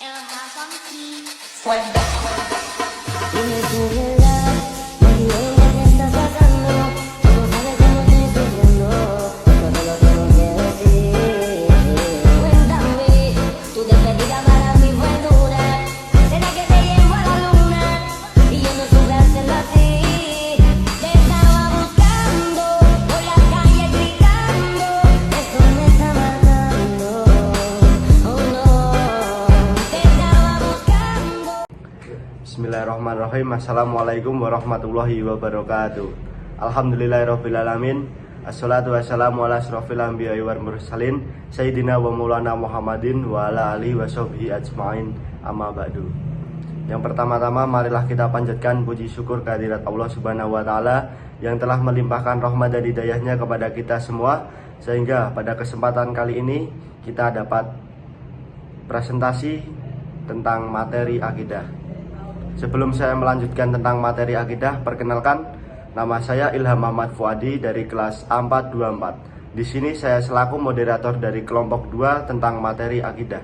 Dime tu verdad, baby, dime qué estás pasando. Tú no sabes cómo estoy sufriendo, esto te lo tengo que decir. Cuéntame, tu despedida para mí fue dura. ¿Será que te llevo a la luna? Y yo no supe hacerlo así. Te estaba buscando por la calle gritando. Esto me está matando. Oh no, te estaba buscando. Bismillahirrahmanirrahim. Assalamualaikum warahmatullahi wabarakatuh. Alhamdulillahirrahmanirrahim. Assalatu wassalamu ala asrofil anbiya'i wal mursalin Sayyidina wa maulana Muhammadin wa ala alihi wa sahbihi ajma'in, amma ba'du. Yang pertama-tama marilah kita panjatkan puji syukur kehadirat Allah subhanahu wa ta'ala yang telah melimpahkan rahmat dan hidayahnya kepada kita semua, sehingga pada kesempatan kali ini kita dapat presentasi tentang materi akidah. Sebelum saya melanjutkan tentang materi akidah, perkenalkan, nama saya Ilham Ahmad Fuadi dari kelas A424. Di sini saya selaku moderator dari kelompok 2 tentang materi akidah.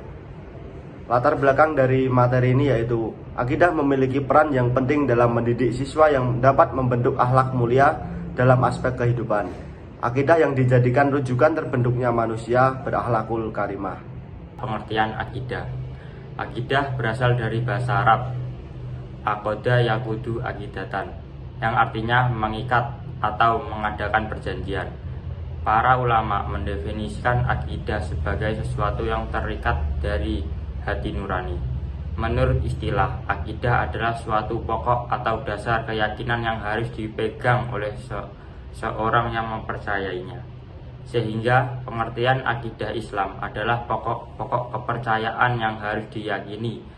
Latar belakang dari materi ini yaitu akidah memiliki peran yang penting dalam mendidik siswa yang dapat membentuk akhlak mulia dalam aspek kehidupan. Akidah yang dijadikan rujukan terbentuknya manusia berakhlakul karimah. Pengertian akidah. Akidah berasal dari bahasa Arab aqada yaqudu aqidatan, yang artinya mengikat atau mengadakan perjanjian. Para ulama mendefinisikan akidah sebagai sesuatu yang terikat dari hati nurani. Menurut istilah, akidah adalah suatu pokok atau dasar keyakinan yang harus dipegang oleh seorang yang mempercayainya. Sehingga pengertian akidah Islam adalah pokok-pokok kepercayaan yang harus diyakini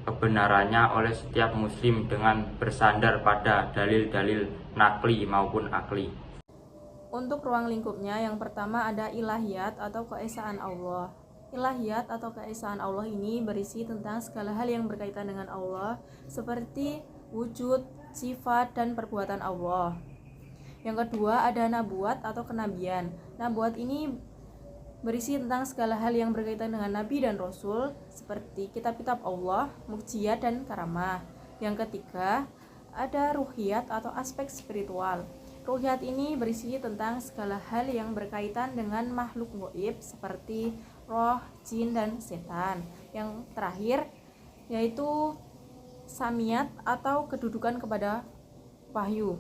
kebenarannya oleh setiap muslim dengan bersandar pada dalil-dalil nakli maupun akli. Untuk ruang lingkupnya, yang pertama ada ilahiyat atau keesaan Allah. Ilahiyat atau keesaan Allah ini berisi tentang segala hal yang berkaitan dengan Allah, seperti wujud, sifat, dan perbuatan Allah. Yang kedua ada nabuat atau kenabian. Nabuat ini berisi tentang segala hal yang berkaitan dengan Nabi dan Rasul, seperti kitab-kitab Allah, mukjizat, dan karamah. Yang ketiga, ada ruhiyat atau aspek spiritual. Ruhiyat ini berisi tentang segala hal yang berkaitan dengan makhluk gaib, seperti roh, jin, dan setan. Yang terakhir, yaitu samiyat atau kedudukan kepada wahyu.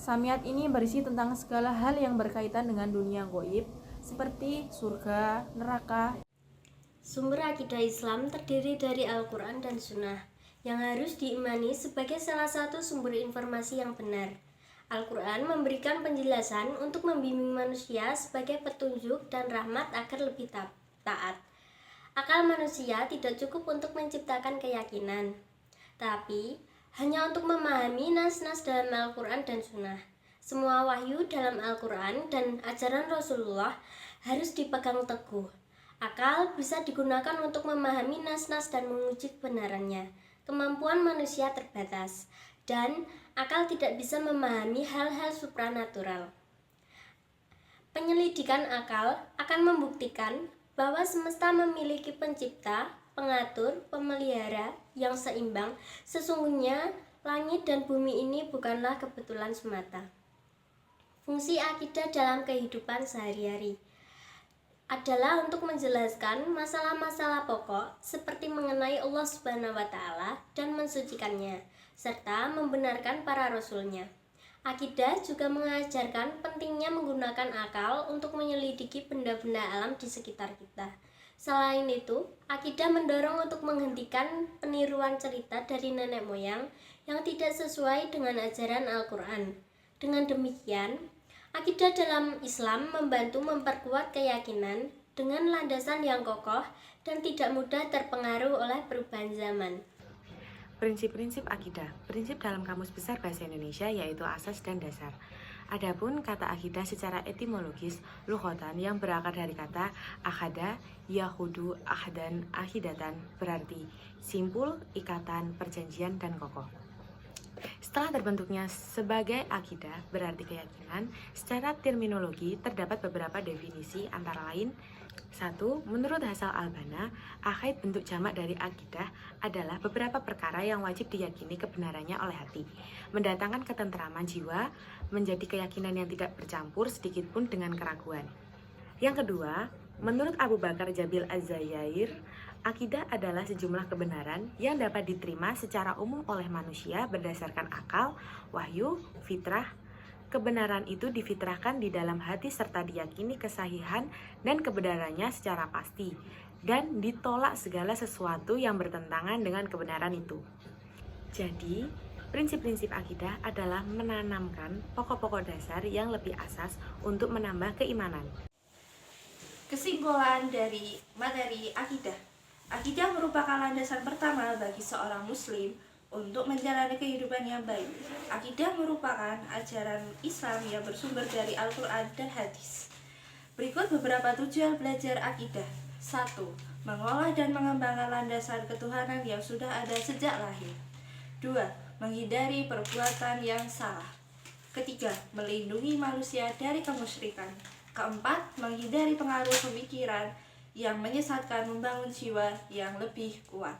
Samiyat ini berisi tentang segala hal yang berkaitan dengan dunia gaib, seperti surga, neraka. Sumber akidah Islam terdiri dari Al-Quran dan Sunnah yang harus diimani sebagai salah satu sumber informasi yang benar. Al-Quran memberikan penjelasan untuk membimbing manusia sebagai petunjuk dan rahmat agar lebih taat. Akal manusia tidak cukup untuk menciptakan keyakinan, tapi hanya untuk memahami nas-nas dalam Al-Quran dan Sunnah. Semua wahyu dalam Al-Quran dan ajaran Rasulullah harus dipegang teguh. Akal bisa digunakan untuk memahami nas-nas dan menguji kebenarannya. Kemampuan manusia terbatas, dan akal tidak bisa memahami hal-hal supranatural. Penyelidikan akal akan membuktikan bahwa semesta memiliki pencipta, pengatur, pemelihara yang seimbang. Sesungguhnya langit dan bumi ini bukanlah kebetulan semata. Fungsi akidah dalam kehidupan sehari-hari adalah untuk menjelaskan masalah-masalah pokok seperti mengenai Allah Subhanahu wa Ta'ala dan mensucikannya, serta membenarkan para rasulnya. Akidah juga mengajarkan pentingnya menggunakan akal untuk menyelidiki benda-benda alam di sekitar kita. Selain itu, akidah mendorong untuk menghentikan peniruan cerita dari nenek moyang yang tidak sesuai dengan ajaran Al-Quran. Dengan demikian, akidah dalam Islam membantu memperkuat keyakinan dengan landasan yang kokoh dan tidak mudah terpengaruh oleh perubahan zaman. Prinsip-prinsip akidah. Prinsip dalam Kamus Besar Bahasa Indonesia yaitu asas dan dasar. Adapun kata akidah secara etimologis lughatan yang berakar dari kata akhada, yahudu, ahdan, akidatan, berarti simpul, ikatan, perjanjian, dan kokoh. Setelah terbentuknya sebagai akidah berarti keyakinan, secara terminologi terdapat beberapa definisi antara lain 1. Menurut Hasal Albana, akaid bentuk jamak dari akidah adalah beberapa perkara yang wajib diyakini kebenarannya oleh hati, mendatangkan ketentraman jiwa, menjadi keyakinan yang tidak bercampur sedikitpun dengan keraguan. Yang kedua, menurut Abu Bakar Jabil Az-Zayair, akidah adalah sejumlah kebenaran yang dapat diterima secara umum oleh manusia berdasarkan akal, wahyu, fitrah. Kebenaran itu difitrahkan di dalam hati serta diyakini kesahihan dan kebenarannya secara pasti, dan ditolak segala sesuatu yang bertentangan dengan kebenaran itu. Jadi, prinsip-prinsip akidah adalah menanamkan pokok-pokok dasar yang lebih asas untuk menambah keimanan. Kesimpulan dari materi akidah. Akidah merupakan landasan pertama bagi seorang muslim untuk menjalani kehidupan yang baik. Akidah merupakan ajaran Islam yang bersumber dari Al-Quran dan hadis. Berikut beberapa tujuan belajar akidah. 1. Mengolah dan mengembangkan landasan ketuhanan yang sudah ada sejak lahir. 2. Menghindari perbuatan yang salah. Ketiga, melindungi manusia dari kemusyrikan. Keempat, menghindari pengaruh pemikiran yang menyesatkan, membangun jiwa yang lebih kuat.